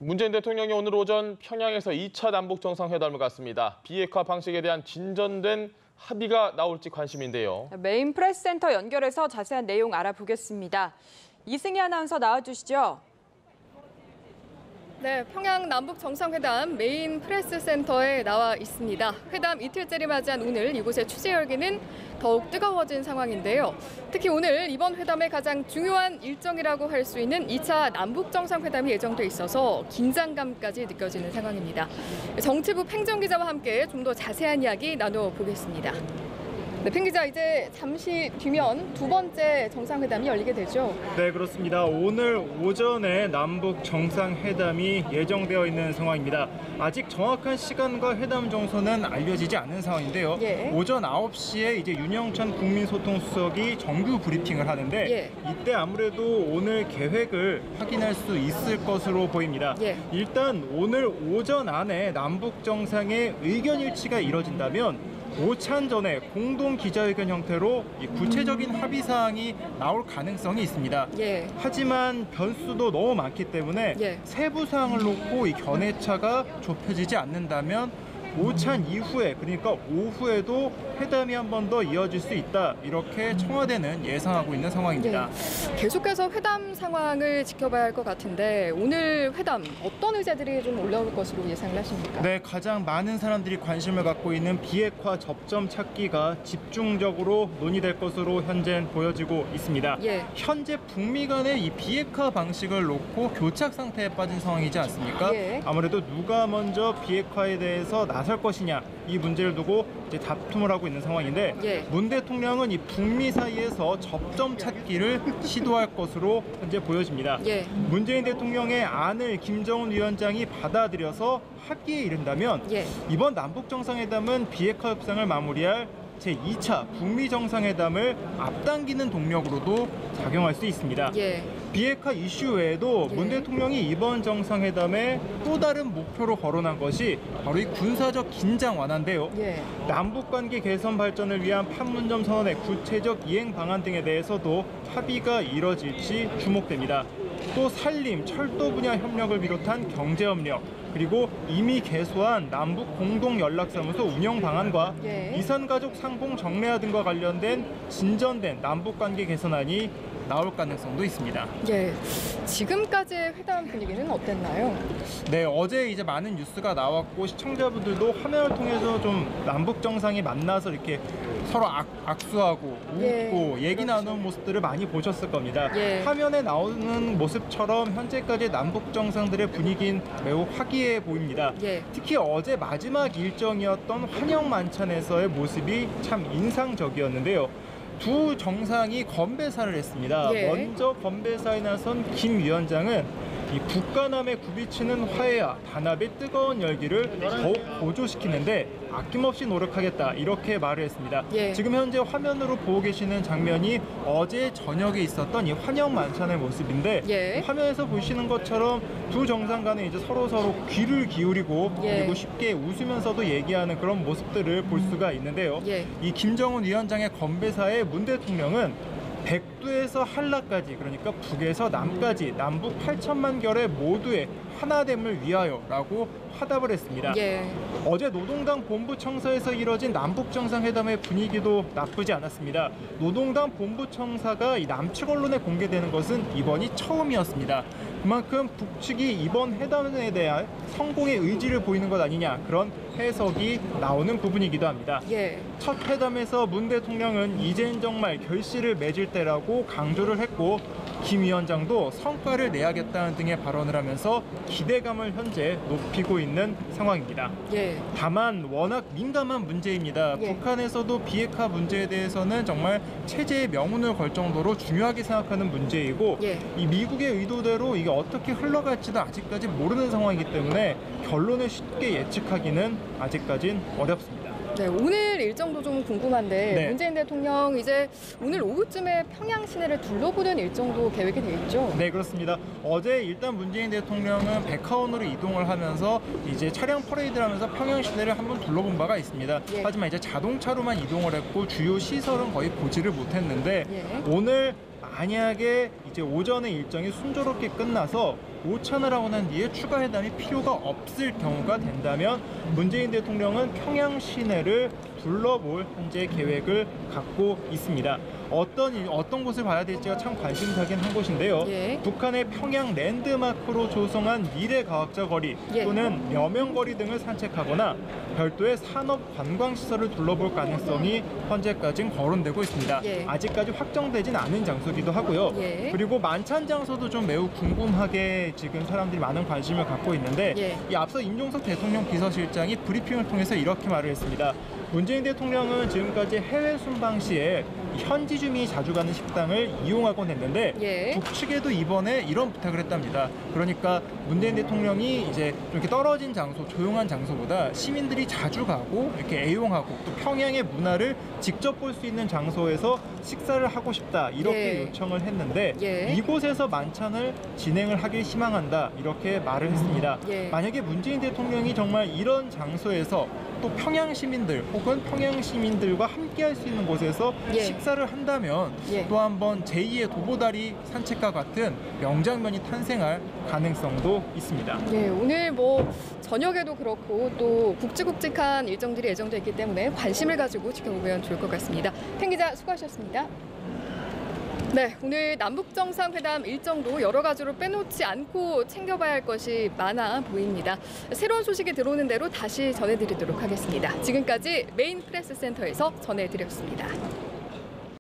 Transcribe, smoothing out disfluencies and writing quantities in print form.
문재인 대통령이 오늘 오전 평양에서 2차 남북 정상회담을 갖습니다. 비핵화 방식에 대한 진전된 합의가 나올지 관심인데요. 메인 프레스센터 연결해서 자세한 내용 알아보겠습니다. 이승희 아나운서 나와주시죠. 네, 평양 남북 정상회담 메인 프레스센터에 나와 있습니다. 회담 이틀째를 맞이한 오늘 이곳의 취재 열기는 더욱 뜨거워진 상황인데요. 특히 오늘 이번 회담의 가장 중요한 일정이라고 할 수 있는 2차 남북 정상회담이 예정돼 있어서 긴장감까지 느껴지는 상황입니다. 정치부 팽정 기자와 함께 좀 더 자세한 이야기 나눠보겠습니다. 네, 팽 기자, 이제 잠시 뒤면 두 번째 정상회담이 열리게 되죠? 네, 그렇습니다. 오늘 오전에 남북 정상회담이 예정되어 있는 상황입니다. 아직 정확한 시간과 회담 장소는 알려지지 않은 상황인데요. 예. 오전 9시에 이제 윤영찬 국민소통수석이 정규 브리핑을 하는데 예. 이때 아무래도 오늘 계획을 확인할 수 있을 것으로 보입니다. 예. 일단 오늘 오전 안에 남북 정상의 의견 일치가 이뤄진다면 오찬 전에 공동 기자회견 형태로 이 구체적인 합의 사항이 나올 가능성이 있습니다. 예. 하지만 변수도 너무 많기 때문에 예. 세부 사항을 놓고 이 견해차가 좁혀지지 않는다면 오찬 이후에, 그러니까 오후에도 회담이 한 번 더 이어질 수 있다, 이렇게 청와대는 예상하고 있는 상황입니다. 네. 계속해서 회담 상황을 지켜봐야 할 것 같은데 오늘 회담 어떤 의제들이 좀 올라올 것으로 예상을 하십니까? 네, 가장 많은 사람들이 관심을 갖고 있는 비핵화 접점 찾기가 집중적으로 논의될 것으로 현재 보여지고 있습니다. 예. 현재 북미 간의 이 비핵화 방식을 놓고 교착 상태에 빠진 상황이지 않습니까? 예. 아무래도 누가 먼저 비핵화에 대해서 나설 것이냐, 이 문제를 두고 이제 다툼을 하고 있는 상황인데 예. 문 대통령은 이 북미 사이에서 접점 찾기를 시도할 것으로 현재 보여집니다. 예. 문재인 대통령의 안을 김정은 위원장이 받아들여서 합의에 이른다면 예. 이번 남북 정상회담은 비핵화 협상을 마무리할 제2차 북미 정상회담을 앞당기는 동력으로도 작용할 수 있습니다. 예. 비핵화 이슈 외에도 예. 문 대통령이 이번 정상회담에 또 다른 목표로 거론한 것이 바로 이 군사적 긴장 완화인데요. 예. 남북관계 개선 발전을 위한 판문점 선언의 구체적 이행 방안 등에 대해서도 합의가 이뤄질지 주목됩니다. 또 산림, 철도 분야 협력을 비롯한 경제 협력, 그리고 이미 개소한 남북 공동 연락사무소 운영 방안과 예. 이산가족 상봉 정례화 등과 관련된 진전된 남북 관계 개선안이 나올 가능성도 있습니다. 예. 지금까지의 회담 분위기는 어땠나요? 네, 어제 이제 많은 뉴스가 나왔고 시청자분들도 화면을 통해서 좀 남북 정상이 만나서 이렇게 서로 악수하고 웃고 예, 얘기 그렇죠. 나누는 모습들을 많이 보셨을 겁니다. 예. 화면에 나오는 모습처럼 현재까지 남북 정상들의 분위기는 매우 화기애애 보입니다. 예. 특히 어제 마지막 일정이었던 환영 만찬에서의 모습이 참 인상적이었는데요. 두 정상이 건배사를 했습니다. 예. 먼저 건배사에 나선 김 위원장은 이 북간함에 굽이치는 화해와 단합의 뜨거운 열기를 더욱 고조시키는데 아낌없이 노력하겠다, 이렇게 말을 했습니다. 예. 지금 현재 화면으로 보고 계시는 장면이 어제 저녁에 있었던 이 환영 만찬의 모습인데 예. 화면에서 보시는 것처럼 두 정상 간에 이제 서로 귀를 기울이고 예. 그리고 쉽게 웃으면서도 얘기하는 그런 모습들을 볼 수가 있는데요. 예. 이 김정은 위원장의 건배사에 문 대통령은 백두에서 한라까지, 그러니까 북에서 남까지 남북 8천만 결의 모두의 하나됨을 위하여라고 화답을 했습니다. 예. 어제 노동당 본부 청사에서 이뤄진 남북 정상회담의 분위기도 나쁘지 않았습니다. 노동당 본부 청사가 이 남측 언론에 공개되는 것은 이번이 처음이었습니다. 그만큼 북측이 이번 회담에 대한 성공의 의지를 보이는 것 아니냐, 그런 해석이 나오는 부분이기도 합니다. 예. 첫 회담에서 문 대통령은 이젠 정말 결실을 맺을 때라고 강조를 했고 김 위원장도 성과를 내야겠다는 등의 발언을 하면서 기대감을 현재 높이고 있는 상황입니다. 예. 다만 워낙 민감한 문제입니다. 예. 북한에서도 비핵화 문제에 대해서는 정말 체제의 명운을 걸 정도로 중요하게 생각하는 문제이고 예. 이 미국의 의도대로 이게 어떻게 흘러갈지도 아직까지 모르는 상황이기 때문에 결론을 쉽게 예측하기는 아직까진 어렵습니다. 네, 오늘 일정도 좀 궁금한데 네. 문재인 대통령 이제 오늘 오후쯤에 평양 시내를 둘러보는 일정도 계획이 돼 있죠? 네, 그렇습니다. 어제 일단 문재인 대통령은 백화원으로 이동을 하면서 이제 차량 퍼레이드를 하면서 평양 시내를 한번 둘러본 바가 있습니다. 예. 하지만 이제 자동차로만 이동을 했고 주요 시설은 거의 보지를 못했는데 예. 오늘 만약에 이제 오전의 일정이 순조롭게 끝나서 오찬을 하고 난 뒤에 추가 회담이 필요가 없을 경우가 된다면 문재인 대통령은 평양 시내를 둘러볼 현재 계획을 갖고 있습니다. 어떤 곳을 봐야 될지가 참 관심사긴 한 곳인데요. 예. 북한의 평양 랜드마크로 조성한 미래과학자 거리 예. 또는 여명거리 등을 산책하거나 별도의 산업 관광시설을 둘러볼 가능성이 현재까지는 거론되고 있습니다. 예. 아직까지 확정되진 않은 장소기도 하고요. 예. 그리고 만찬 장소도 좀 매우 궁금하게 지금 사람들이 많은 관심을 갖고 있는데 예. 이 앞서 임종석 대통령 비서실장이 브리핑을 통해서 이렇게 말을 했습니다. 문재인 대통령은 지금까지 해외 순방 시에 현지 주민이 자주 가는 식당을 이용하곤 했는데 예. 북측에도 이번에 이런 부탁을 했답니다. 그러니까 문재인 대통령이 이제 좀 이렇게 떨어진 장소, 조용한 장소보다 시민들이 자주 가고 이렇게 애용하고 또 평양의 문화를 직접 볼 수 있는 장소에서 식사를 하고 싶다 이렇게 예. 요청을 했는데 예. 이곳에서 만찬을 진행을 하길 희망한다 이렇게 말을 했습니다. 예. 만약에 문재인 대통령이 정말 이런 장소에서 또 평양 시민들 혹은 평양 시민들과 함께 할 수 있는 곳에서 예. 식사를 한다면 예. 또 한 번 제2의 도보다리 산책과 같은 명장면이 탄생할 가능성도 있습니다. 네, 오늘 저녁에도 그렇고 또 굵직굵직한 일정들이 예정돼 있기 때문에 관심을 가지고 지켜보면 좋을 것 같습니다. 탱 기자 수고하셨습니다. 네, 오늘 남북정상회담 일정도 여러 가지로 빼놓지 않고 챙겨봐야 할 것이 많아 보입니다. 새로운 소식이 들어오는 대로 다시 전해드리도록 하겠습니다. 지금까지 메인 프레스센터에서 전해드렸습니다.